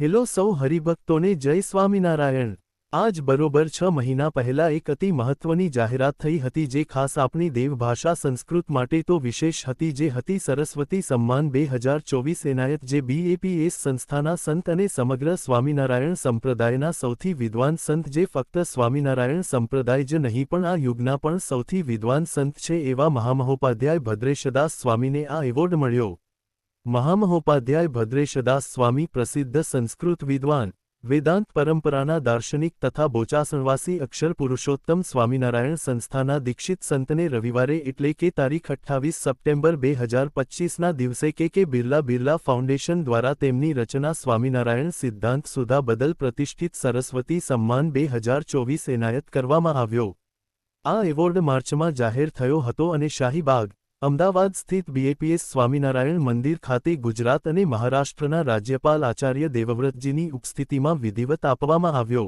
Hello સૌ હરિભક્તોને જય સ્વામિનારાયણ। આજ બરોબર 6 મહિના પહેલા એક અતિ મહત્વની જાહેરાત થઈ હતી જે ખાસ આપણી દેવભાષા સંસ્કૃત માટે તો વિશેષ હતી જે હતી સરસ્વતી સમ્માન 2024 એનાયત જે BAPS સંસ્થાના સંત અને સમગ્ર સ્વામિનારાયણ સંપ્રદાયના સૌથી વિદ્વાન સંત જે ફક્ત સ્વામિનારાયણ સંપ્રદાય જ નહીં પણ આ યુગના પણ સૌથી વિદ્વાન સંત છે એવા મહામહોપાધ્યાય ભદ્રેશદાસ સ્વામીને આ એવોર્ડ મળ્યો। મહામહોપાધ્યાય ભદ્રેશદાસ સ્વામી પ્રસિદ્ધ સંસ્કૃત વિદ્વાન વેદાંત પરંપરાના દાર્શનિક તથા બોચાસણવાસી અક્ષર પુરુષોત્તમ સ્વામિનારાયણ સંસ્થાના દીક્ષિત સંતને રવિવારે એટલે કે તારીખ 28 સપ્ટેમ્બર 2025ના દિવસે કે બિરલા ફાઉન્ડેશન દ્વારા તેમની રચના સ્વામિનારાયણ સિદ્ધાંત સુધા બદલ પ્રતિષ્ઠિત સરસ્વતી સમ્માન 2024 એનાયત કરવામાં આવ્યો। આ એવોર્ડ માર્ચમાં જાહેર થયો હતો અને શાહીબાગ અમદાવાદ સ્થિત BAPS સ્વામિનારાયણ મંદિર ખાતે ગુજરાત અને મહારાષ્ટ્રના રાજ્યપાલ આચાર્ય દેવવ્રતજીની ઉપસ્થિતિમાં વિધિવત આપવામાં આવ્યો।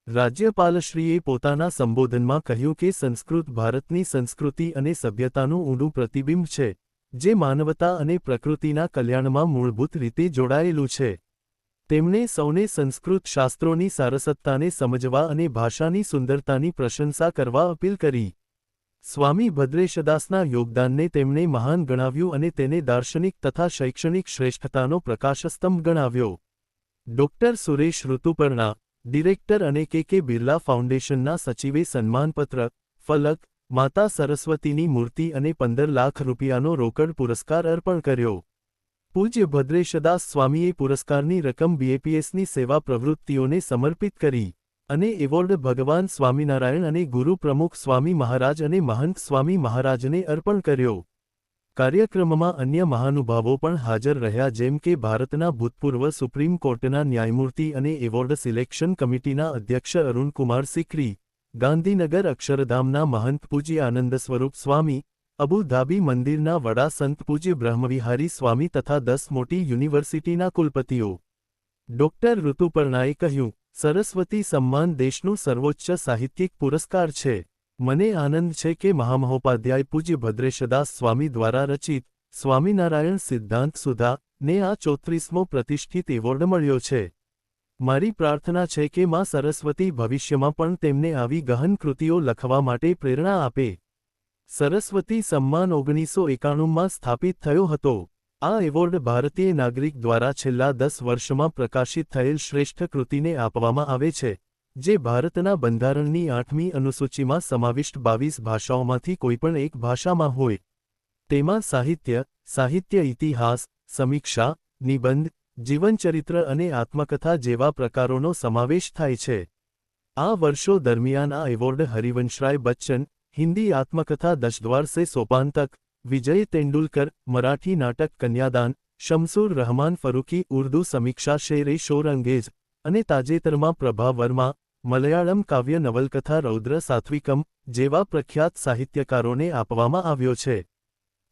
રાજ્યપાલશ્રીએ પોતાના સંબોધનમાં કહ્યું કે સંસ્કૃત ભારતની સંસ્કૃતિ અને સભ્યતાનું ઊંડું પ્રતિબિંબ છે જે માનવતા અને પ્રકૃતિના કલ્યાણમાં મૂળભૂત રીતે જોડાયેલું છે। તેમણે સૌને સંસ્કૃત શાસ્ત્રોની સારસત્તાને સમજવા અને ભાષાની સુંદરતાની પ્રશંસા કરવા અપીલ કરી। સ્વામી ભદ્રેશદાસના યોગદાનને તેમણે મહાન ગણાવ્યું અને તેને દાર્શનિક તથા શૈક્ષણિક શ્રેષ્ઠતાનો પ્રકાશસ્તંભ ગણાવ્યો। ડોક્ટર સુરેશ ઋતુપર્ણા ડિરેક્ટર અને કે બિરલા ફાઉન્ડેશનના સચિવે સન્માનપત્ર ફલક માતા સરસ્વતીની મૂર્તિ અને 15 લાખ રૂપિયાનો રોકડ પુરસ્કાર અર્પણ કર્યો। પૂજ્ય ભદ્રેશદાસ સ્વામીએ પુરસ્કારની રકમ BAPSની સેવા પ્રવૃત્તિઓને સમર્પિત કરી અને એવોર્ડ ભગવાન સ્વામિનારાયણ અને ગુરુ પ્રમુખ સ્વામી મહારાજ અને મહંત સ્વામી મહારાજને અર્પણ કર્યો। કાર્યક્રમમાં અન્ય મહાનુભાવો પણ હાજર રહ્યા જેમ કે ભારતના ભૂતપૂર્વ સુપ્રીમ કોર્ટના ન્યાયમૂર્તિ અને એવોર્ડ સિલેક્શન કમિટીના અધ્યક્ષ અરુણકુમાર સિકરી, ગાંધીનગર અક્ષરધામના મહંત પૂજ્ય આનંદ સ્વરૂપ સ્વામી, અબુ ધાબી મંદિરના વડા સંત પૂજ્ય બ્રહ્મવિહારી સ્વામી તથા 10 મોટી યુનિવર્સિટીના કુલપતિઓ। ડોક્ટર ઋતુપર્ણાએ કહ્યું, સરસ્વતી સમ્માન દેશનું સર્વોચ્ચ સાહિત્યિક પુરસ્કાર છે। મને આનંદ છે કે મહામહોપાધ્યાય પૂજ્ય ભદ્રેશદાસ સ્વામી દ્વારા રચિત સ્વામિનારાયણ સિદ્ધાંત સુધા ને આ 34મો પ્રતિષ્ઠિત એવોર્ડ મળ્યો છે। મારી પ્રાર્થના છે કે માં સરસ્વતી ભવિષ્યમાં પણ તેમને આવી ગહન કૃતિઓ લખવા માટે પ્રેરણા આપે। સરસ્વતી સમ્માન 1991માં સ્થાપિત થયો હતો। આ એવોર્ડ ભારતીય નાગરિક દ્વારા છેલ્લા 10 વર્ષમાં પ્રકાશિત થયેલ શ્રેષ્ઠ કૃતિને આપવામાં આવે છે જે ભારતના બંધારણની 8મી અનુસૂચિમાં સમાવિષ્ટ 22 ભાષાઓમાંથી કોઈપણ એક ભાષામાં હોય। તેમાં સાહિત્ય ઇતિહાસ, સમીક્ષા, નિબંધ, જીવનચરિત્ર અને આત્મકથા જેવા પ્રકારોનો સમાવેશ થાય છે। આ વર્ષો દરમિયાન આ એવોર્ડ હરિવંશરાય બચ્ચન, હિન્દી આત્મકથા 10 દ્વાર સે સોપાન તક, વિજય તેંડુલકર, મરાઠી નાટક કન્યાદાન, શમસુર રહમાન ફરૂકી, ઉર્દૂ સમીક્ષા શેર-એ શોર અંગેજ અને તાજેતરમાં પ્રભા વર્મા, મલયાળમ કાવ્ય નવલકથા રૌદ્ર સાત્વિકમ જેવા પ્રખ્યાત સાહિત્યકારોને આપવામાં આવ્યો છે।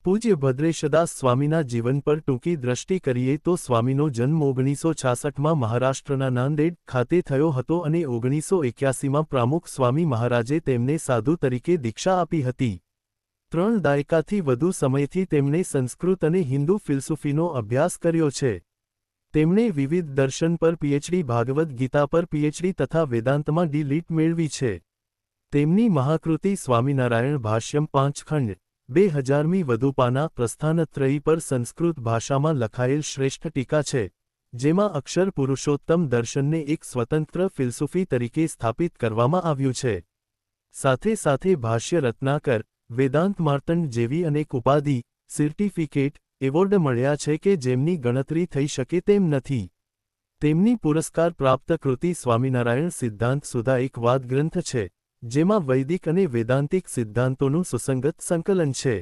પૂજ્ય ભદ્રેશદાસ સ્વામીના જીવન પર ટૂંકી દ્રષ્ટિ કરીએ તો સ્વામીનો જન્મ 1966માં મહારાષ્ટ્રના નાંદેડ ખાતે થયો હતો અને 1981માં પ્રમુખ સ્વામી મહારાજે તેમને સાધુ તરીકે દીક્ષા આપી હતી। 3 દાયકાથી વધુ સમયથી તેમણે સંસ્કૃત અને હિન્દુ ફિલસૂફીનો અભ્યાસ કર્યો છે। તેમણે વિવિધ દર્શન પર PhD, ભાગવદ ગીતા પર PhD તથા વેદાંતમાં D.Litt મેળવી છે। તેમની મહાકૃતિ સ્વામિનારાયણ ભાષ્યમ 5 ખંડ 2000મી વધુ પાના પ્રસ્થાનત્રયી પર સંસ્કૃત ભાષામાં લખાયેલ શ્રેષ્ઠ ટીકા છે જેમાં અક્ષર પુરુષોત્તમ દર્શનને એક સ્વતંત્ર ફિલસૂફી તરીકે સ્થાપિત કરવામાં આવ્યું છે। સાથે સાથે ભાષ્ય રત્નાકર, વેદાંત માર્તંડ જેવી અનેક ઉપાધિ, સર્ટિફિકેટ, એવોર્ડ મળ્યા છે કે જેમની ગણતરી થઈ શકે તેમ નથી। તેમની પુરસ્કાર પ્રાપ્ત કૃતિ સ્વામિનારાયણ સિદ્ધાંત સુધા એક વાદ ગ્રંથ છે જેમાં વૈદિક અને વેદાંતિક સિદ્ધાંતોનું સુસંગત સંકલન છે।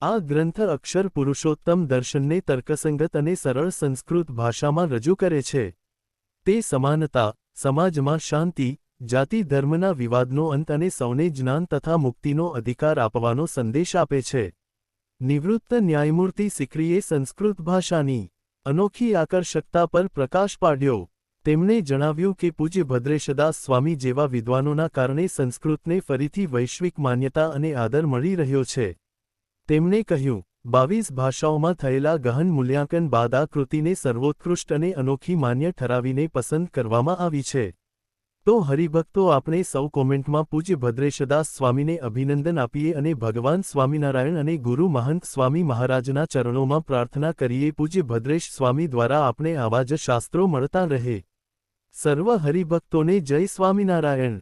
આ ગ્રંથ અક્ષર પુરુષોત્તમ દર્શનને તર્કસંગત અને સરળ સંસ્કૃત ભાષામાં રજૂ કરે છે। તે સમાનતા, સમાજમાં શાંતિ, જાતિ ધર્મના વિવાદનો અંત અને સૌને જ્ઞાન તથા મુક્તિનો અધિકાર આપવાનો સંદેશ આપે છે। નિવૃત્ત ન્યાયમૂર્તિ સિકરીએ સંસ્કૃત ભાષાની અનોખી આકર્ષકતા પર પ્રકાશ પાડ્યો। તેમણે જણાવ્યું કે પૂજ્ય ભદ્રેશદાસ સ્વામી જેવા વિદ્વાનોના કારણે સંસ્કૃતને ફરીથી વૈશ્વિક માન્યતા અને આદર મળી રહ્યો છે। તેમણે કહ્યું, 22 ભાષાઓમાં થયેલા ગહન મૂલ્યાંકન બાદ આ કૃતિને સર્વોત્કૃષ્ટ અને અનોખી માન્ય ઠરાવીને પસંદ કરવામાં આવી છે. તો હરિભક્તો, આપણે સૌ કોમેન્ટમાં પૂજ્ય ભદ્રેશદાસ સ્વામીને અભિનંદન આપીએ અને ભગવાન સ્વામિનારાયણ અને ગુરુ મહંત સ્વામી મહારાજના ચરણોમાં પ્રાર્થના કરીએ પૂજ્ય ભદ્રેશ સ્વામી દ્વારા આપણે આવા જ શાસ્ત્રો મળતા રહે. સર્વ હરિભક્તોને જય સ્વામિનારાયણ.